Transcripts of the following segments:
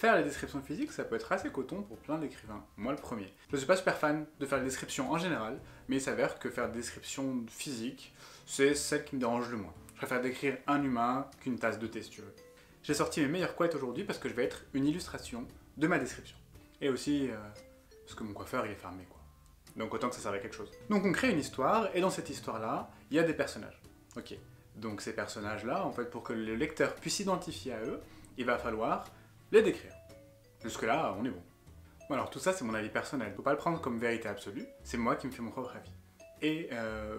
Faire les descriptions physiques, ça peut être assez coton pour plein d'écrivains. Moi le premier. Je suis pas super fan de faire les descriptions en général, mais il s'avère que faire des descriptions physiques, c'est celle qui me dérange le moins. Je préfère décrire un humain qu'une tasse de thé si tu veux. J'ai sorti mes meilleures couettes aujourd'hui parce que je vais être une illustration de ma description. Et aussi parce que mon coiffeur il est fermé quoi. Donc autant que ça serve à quelque chose. Donc on crée une histoire, et dans cette histoire-là, il y a des personnages. Ok. Donc ces personnages-là, en fait, pour que le lecteur puisse s'identifier à eux, il va falloir les décrire. Jusque-là, on est bon. Bon alors tout ça, c'est mon avis personnel. Faut pas le prendre comme vérité absolue, c'est moi qui me fais mon propre avis. Et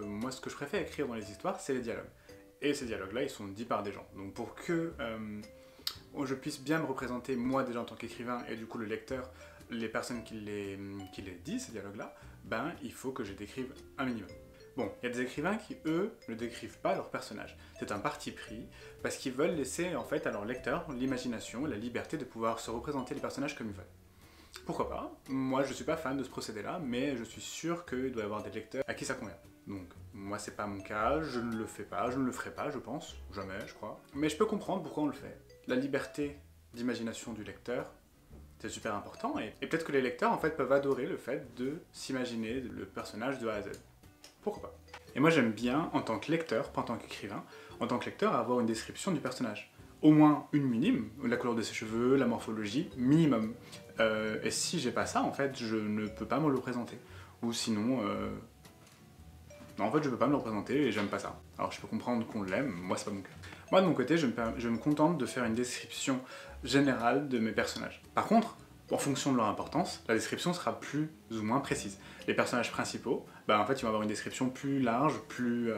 moi, ce que je préfère écrire dans les histoires, c'est les dialogues. Et ces dialogues-là, ils sont dits par des gens. Donc pour que je puisse bien me représenter, moi déjà en tant qu'écrivain, et du coup le lecteur, les personnes qui les disent, ces dialogues-là, ben il faut que je décrive un minimum. Bon, il y a des écrivains qui, eux, ne décrivent pas leurs personnages. C'est un parti pris, parce qu'ils veulent laisser, en fait, à leurs lecteurs l'imagination, la liberté de pouvoir se représenter les personnages comme ils veulent. Pourquoi pas? Moi, je suis pas fan de ce procédé-là, mais je suis sûr qu'il doit y avoir des lecteurs à qui ça convient. Donc, moi, c'est pas mon cas, je ne le fais pas, je ne le ferai pas, je pense. Jamais, je crois. Mais je peux comprendre pourquoi on le fait. La liberté d'imagination du lecteur, c'est super important, et peut-être que les lecteurs, en fait, peuvent adorer le fait de s'imaginer le personnage de A à Z. Pourquoi pas? Et moi j'aime bien, en tant que lecteur, pas en tant qu'écrivain, en tant que lecteur, avoir une description du personnage. Au moins une minime, la couleur de ses cheveux, la morphologie, minimum. Et si j'ai pas ça, en fait, je ne peux pas me le représenter. Ou sinon, non, en fait, je peux pas me le représenter et j'aime pas ça. Alors je peux comprendre qu'on l'aime, moi c'est pas mon cas. Moi de mon côté, je me contente de faire une description générale de mes personnages. Par contre, en fonction de leur importance, la description sera plus ou moins précise. Les personnages principaux, bah en fait, ils vont avoir une description plus large, plus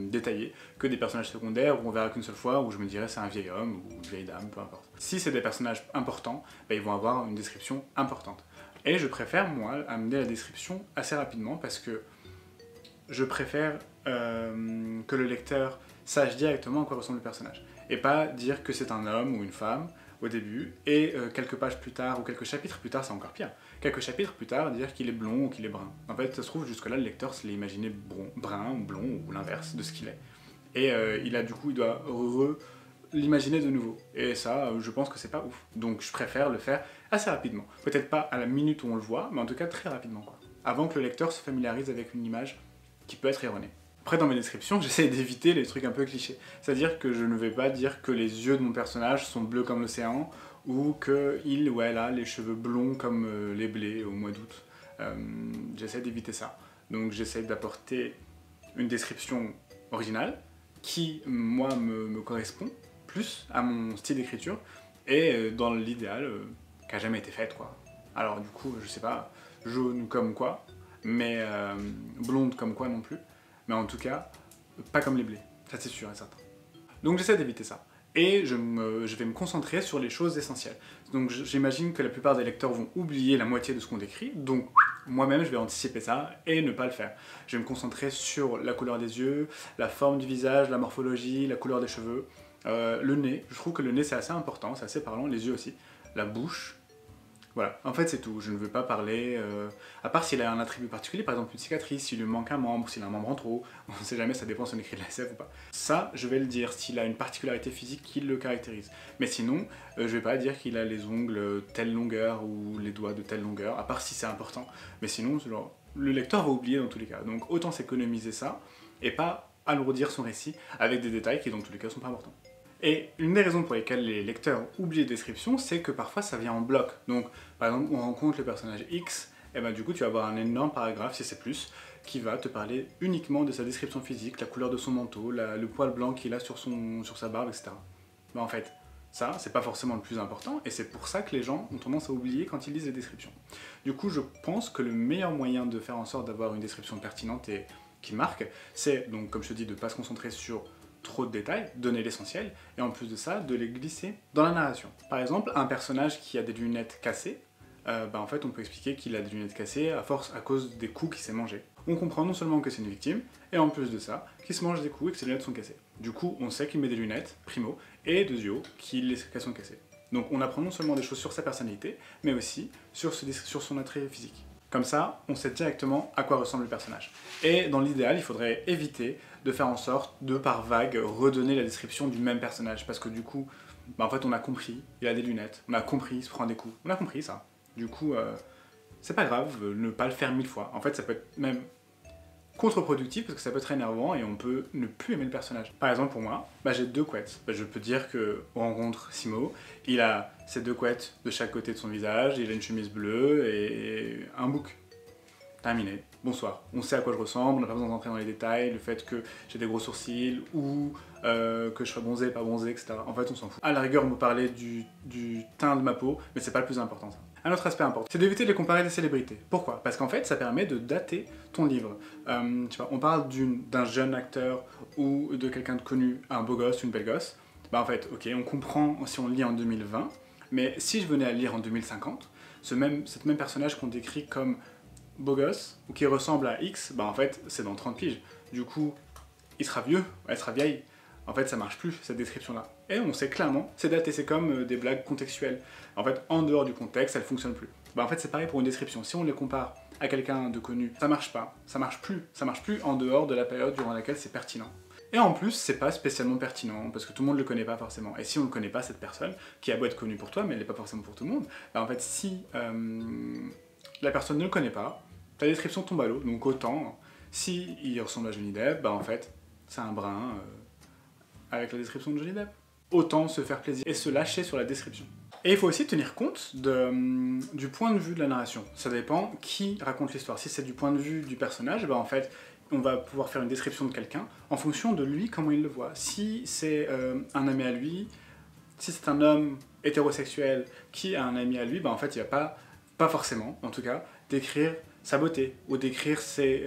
détaillée que des personnages secondaires où on verra qu'une seule fois, où je me dirais c'est un vieil homme ou une vieille dame, peu importe. Si c'est des personnages importants, bah, ils vont avoir une description importante. Et je préfère, moi, amener la description assez rapidement parce que je préfère que le lecteur sache directement à quoi ressemble le personnage. Et pas dire que c'est un homme ou une femme, au début, et quelques pages plus tard, ou quelques chapitres plus tard, c'est encore pire. Quelques chapitres plus tard, dire qu'il est blond ou qu'il est brun. En fait, ça se trouve, jusque-là, le lecteur se l'est imaginé brun ou blond, ou l'inverse de ce qu'il est. Et du coup, il doit l'imaginer de nouveau. Et ça, je pense que c'est pas ouf. Donc je préfère le faire assez rapidement. Peut-être pas à la minute où on le voit, mais en tout cas très rapidement, quoi. Avant que le lecteur se familiarise avec une image qui peut être erronée. Après, dans mes descriptions, j'essaie d'éviter les trucs un peu clichés. C'est-à-dire que je ne vais pas dire que les yeux de mon personnage sont bleus comme l'océan, ou qu'il a les cheveux blonds comme les blés au mois d'août. J'essaie d'éviter ça. Donc j'essaie d'apporter une description originale, qui, moi, me correspond plus à mon style d'écriture, et dans l'idéal, qui n'a jamais été faite, quoi. Alors du coup, je sais pas, jaune comme quoi, mais blonde comme quoi non plus. Mais en tout cas, pas comme les blés, ça c'est sûr et certain. Donc j'essaie d'éviter ça. Et je vais me concentrer sur les choses essentielles. Donc j'imagine que la plupart des lecteurs vont oublier la moitié de ce qu'on décrit, donc moi-même je vais anticiper ça et ne pas le faire. Je vais me concentrer sur la couleur des yeux, la forme du visage, la morphologie, la couleur des cheveux, le nez. Je trouve que le nez c'est assez important, c'est assez parlant, les yeux aussi, la bouche. Voilà, en fait c'est tout, je ne veux pas parler, à part s'il a un attribut particulier, par exemple une cicatrice, s'il lui manque un membre, s'il a un membre en trop, on ne sait jamais, ça dépend si on écrit de la SF ou pas. Ça, je vais le dire, s'il a une particularité physique qui le caractérise. Mais sinon, je vais pas dire qu'il a les ongles telle longueur ou les doigts de telle longueur, à part si c'est important. Mais sinon, genre, le lecteur va oublier dans tous les cas, donc autant s'économiser ça, et pas alourdir son récit avec des détails qui dans tous les cas sont pas importants. Et une des raisons pour lesquelles les lecteurs oublient les descriptions, c'est que parfois ça vient en bloc. Donc, par exemple, on rencontre le personnage X, et ben du coup tu vas avoir un énorme paragraphe, si c'est plus, qui va te parler uniquement de sa description physique, la couleur de son manteau, le poil blanc qu'il a sur sa barbe, etc. Ben en fait, ça, c'est pas forcément le plus important, et c'est pour ça que les gens ont tendance à oublier quand ils lisent les descriptions. Du coup, je pense que le meilleur moyen de faire en sorte d'avoir une description pertinente et qui marque, c'est, donc comme je te dis, de ne pas se concentrer sur trop de détails, donner l'essentiel, et en plus de ça, de les glisser dans la narration. Par exemple, un personnage qui a des lunettes cassées, en fait on peut expliquer qu'il a des lunettes cassées à cause des coups qu'il s'est mangés. On comprend non seulement que c'est une victime, et en plus de ça, qu'il se mange des coups et que ses lunettes sont cassées. Du coup, on sait qu'il met des lunettes, primo, et deuxio, qu'elles sont cassées. Donc on apprend non seulement des choses sur sa personnalité, mais aussi sur son attrait physique. Comme ça, on sait directement à quoi ressemble le personnage. Et dans l'idéal, il faudrait éviter de faire en sorte de, par vague, redonner la description du même personnage, parce que du coup, bah en fait on a compris, il a des lunettes, on a compris, il se prend des coups, on a compris ça. Du coup, c'est pas grave, ne pas le faire 1000 fois. En fait, ça peut être même contre-productif parce que ça peut être énervant et on peut ne plus aimer le personnage. Par exemple, pour moi, bah, j'ai 2 couettes. Bah, je peux dire qu'on rencontre Simo, il a ses 2 couettes de chaque côté de son visage, il a une chemise bleue et un bouc. Terminé. Bonsoir. On sait à quoi je ressemble, on n'a pas besoin d'entrer dans les détails, le fait que j'ai des gros sourcils ou que je sois bronzé, pas bronzé, etc. En fait, on s'en fout. À la rigueur, on me parlait du teint de ma peau, mais c'est pas le plus important, ça. Un autre aspect important, c'est d'éviter de les comparer des célébrités. Pourquoi? Parce qu'en fait, ça permet de dater ton livre. Tu vois, on parle d'un jeune acteur ou de quelqu'un de connu, un beau gosse, une belle gosse. Bah en fait, ok, on comprend si on le lit en 2020, mais si je venais à le lire en 2050, cette même personnage qu'on décrit comme beau gosse, ou qui ressemble à X, bah en fait, c'est dans 30 piges. Du coup, il sera vieux, elle sera vieille. En fait, ça marche plus, cette description-là. Et on sait clairement, c'est daté, c'est comme des blagues contextuelles. En fait, en dehors du contexte, elle fonctionne plus. Bah en fait, c'est pareil pour une description. Si on les compare à quelqu'un de connu, ça marche pas, ça marche plus en dehors de la période durant laquelle c'est pertinent. Et en plus, c'est pas spécialement pertinent, parce que tout le monde le connaît pas forcément. Et si on ne connaît pas cette personne, qui a beau être connue pour toi, mais elle n'est pas forcément pour tout le monde, bah en fait, si la personne ne le connaît pas, ta description tombe à l'eau, donc autant, si il ressemble à Johnny Depp, bah en fait, c'est un brin avec la description de Johnny Depp. Autant se faire plaisir et se lâcher sur la description. Et il faut aussi tenir compte du point de vue de la narration. Ça dépend qui raconte l'histoire. Si c'est du point de vue du personnage, bah en fait, on va pouvoir faire une description de quelqu'un en fonction de lui, comment il le voit. Si c'est un ami à lui, si c'est un homme hétérosexuel qui a un ami à lui, bah en fait, il va pas forcément, en tout cas, décrire sa beauté, ou décrire ses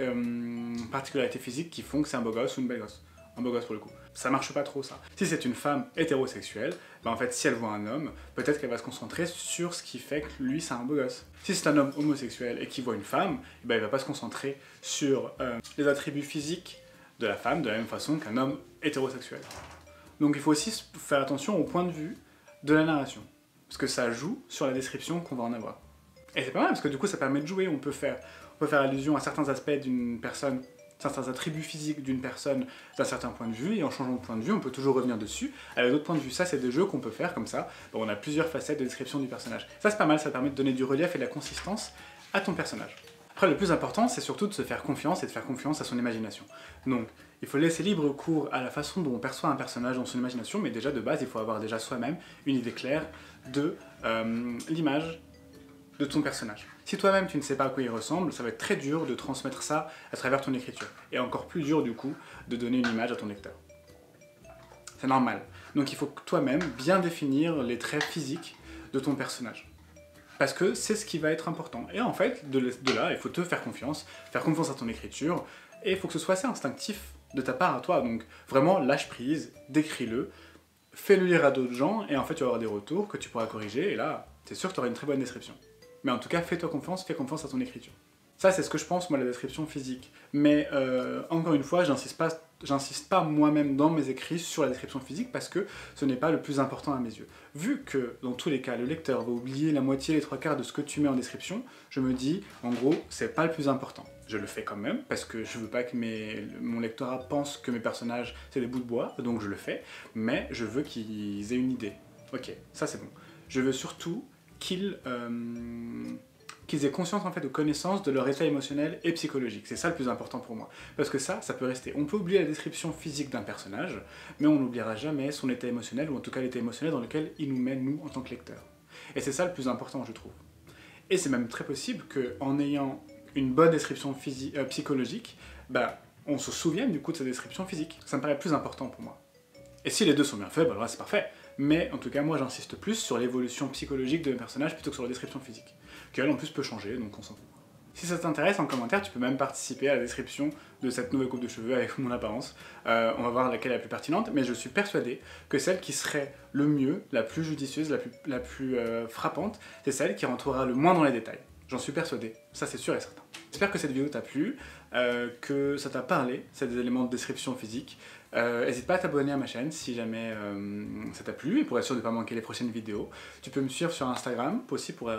particularités physiques qui font que c'est un beau gosse ou une belle gosse. Un beau gosse pour le coup. Ça marche pas trop ça. Si c'est une femme hétérosexuelle, bah en fait si elle voit un homme, peut-être qu'elle va se concentrer sur ce qui fait que lui c'est un beau gosse. Si c'est un homme homosexuel et qui voit une femme, bah, il va pas se concentrer sur les attributs physiques de la femme de la même façon qu'un homme hétérosexuel. Donc il faut aussi faire attention au point de vue de la narration, parce que ça joue sur la description qu'on va en avoir. Et c'est pas mal parce que du coup ça permet de jouer, on peut faire allusion à certains aspects d'une personne, certains attributs physiques d'une personne d'un certain point de vue, et en changeant de point de vue, on peut toujours revenir dessus avec d'autres points de vue. Ça, c'est des jeux qu'on peut faire comme ça. Bon, on a plusieurs facettes de description du personnage. Ça, c'est pas mal, ça permet de donner du relief et de la consistance à ton personnage. Après, le plus important, c'est surtout de se faire confiance et de faire confiance à son imagination. Donc, il faut laisser libre cours à la façon dont on perçoit un personnage dans son imagination, mais déjà, de base, il faut avoir déjà soi-même une idée claire de l'image de ton personnage. Si toi-même tu ne sais pas à quoi il ressemble, ça va être très dur de transmettre ça à travers ton écriture. Et encore plus dur du coup de donner une image à ton lecteur. C'est normal. Donc il faut toi-même bien définir les traits physiques de ton personnage. Parce que c'est ce qui va être important. Et en fait, de là, il faut te faire confiance à ton écriture, et il faut que ce soit assez instinctif de ta part à toi. Donc vraiment, lâche prise, décris-le, fais-le lire à d'autres gens, et en fait tu vas avoir des retours que tu pourras corriger, et là, c'est sûr que tu auras une très bonne description. Mais en tout cas, fais-toi confiance, fais confiance à ton écriture. Ça, c'est ce que je pense, moi, la description physique. Mais encore une fois, j'insiste pas moi-même dans mes écrits sur la description physique parce que ce n'est pas le plus important à mes yeux. Vu que, dans tous les cas, le lecteur va oublier la moitié, les 3/4 de ce que tu mets en description, je me dis, en gros, c'est pas le plus important. Je le fais quand même parce que je veux pas que mon lectorat pense que mes personnages, c'est des bouts de bois, donc je le fais, mais je veux qu'ils aient une idée. Ok, ça c'est bon. Je veux surtout qu'ils aient conscience en fait de connaissance de leur état émotionnel et psychologique. C'est ça le plus important pour moi. Parce que ça peut rester. On peut oublier la description physique d'un personnage, mais on n'oubliera jamais son état émotionnel, ou en tout cas l'état émotionnel dans lequel il nous mène, nous, en tant que lecteurs. Et c'est ça le plus important, je trouve. Et c'est même très possible qu'en ayant une bonne description psychologique, bah, on se souvienne du coup de sa description physique. Ça me paraît plus important pour moi. Et si les deux sont bien faits, bah là c'est parfait. Mais en tout cas, moi j'insiste plus sur l'évolution psychologique de mes personnages plutôt que sur la description physique, qui elle en plus peut changer, donc on s'en fout. Si ça t'intéresse, en commentaire, tu peux même participer à la description de cette nouvelle coupe de cheveux avec mon apparence. On va voir laquelle est la plus pertinente, mais je suis persuadé que celle qui serait le mieux, la plus judicieuse, la plus frappante, c'est celle qui rentrera le moins dans les détails. J'en suis persuadé, ça c'est sûr et certain. J'espère que cette vidéo t'a plu, que ça t'a parlé, ces éléments de description physique. N'hésite pas à t'abonner à ma chaîne si jamais ça t'a plu, et pour être sûr de ne pas manquer les prochaines vidéos. Tu peux me suivre sur Instagram aussi pour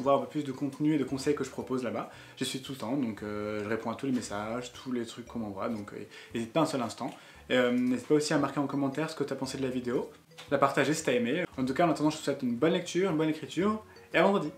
voir un peu plus de contenu et de conseils que je propose là-bas. Je suis tout le temps, donc je réponds à tous les messages, tous les trucs qu'on m'envoie, donc n'hésite pas un seul instant. N'hésite pas aussi à marquer en commentaire ce que tu as pensé de la vidéo, la partager si tu as aimé. En tout cas, en attendant, je te souhaite une bonne lecture, une bonne écriture, et à vendredi.